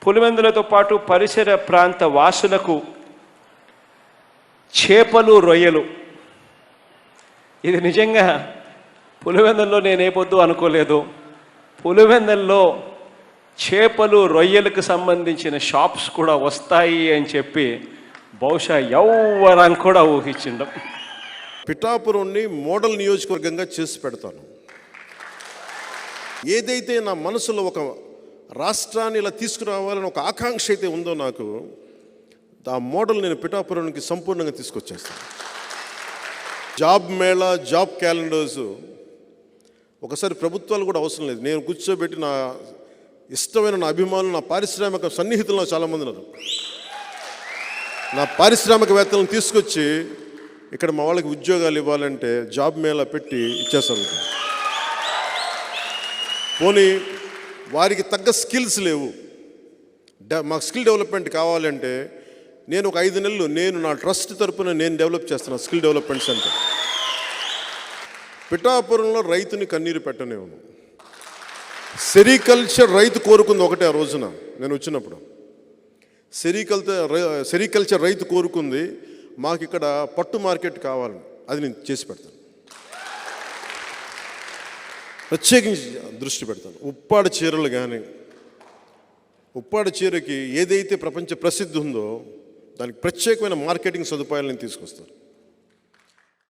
పులివెందులతో పాటు పరిసర ప్రాంత వాసులకు చేపలు రొయ్యలు, ఇది నిజంగా పులివెందుల్లో నేనే పొద్దు అనుకోలేదు. పులివెందుల్లో చేపలు రొయ్యలకు సంబంధించిన షాప్స్ కూడా వస్తాయి అని చెప్పి బహుశా ఎవ్వరం కూడా ఊహించిండం. పిఠాపురాన్ని మోడల్ నియోజకవర్గంగా చేసి పెడతాను. ఏదైతే నా మనసులో ఒక రాష్ట్రాన్ని ఇలా తీసుకురావాలని ఒక ఆకాంక్ష అయితే ఉందో నాకు, ఆ మోడల్ నేను పిఠాపురానికి సంపూర్ణంగా తీసుకొచ్చేస్తాను. జాబ్ మేళా, జాబ్ క్యాలెండర్స్ ఒకసారి ప్రభుత్వాలు కూడా అవసరం లేదు. నేను కూర్చోబెట్టి నా ఇష్టమైన నా అభిమానులు, నా పారిశ్రామిక సన్నిహితులు చాలామంది ఉన్నారు. నా పారిశ్రామికవేత్తలను తీసుకొచ్చి ఇక్కడ మా వాళ్ళకి ఉద్యోగాలు ఇవ్వాలంటే జాబ్ మేళా పెట్టి ఇచ్చేస్తాను. పోనీ వారికి తగ్గ స్కిల్స్ లేవు, మాకు స్కిల్ డెవలప్మెంట్ కావాలంటే నేను ఒక 5 నెలలు నేను నా ట్రస్ట్ తరపున నేను డెవలప్ చేస్తున్నాను స్కిల్ డెవలప్మెంట్ సెంటర్. పిఠాపురంలో రైతుని కన్నీరు పెట్టనివ్వను. సెరికల్చర్ రైతు కోరుకుంది ఒకటే. ఆ రోజున నేను వచ్చినప్పుడు సెరికల్చర్ రైతు కోరుకుంది మాకు ఇక్కడ పట్టు మార్కెట్ కావాలని. అది నేను చేసి పెడతాను, ప్రత్యేకించి దృష్టి పెడతాను. ఉప్పాడ చీరలు కానీ, ఉప్పాడ చీరకి ఏదైతే ప్రపంచ ప్రసిద్ధి ఉందో దానికి ప్రత్యేకమైన మార్కెటింగ్ సదుపాయాలు నేను తీసుకొస్తాను.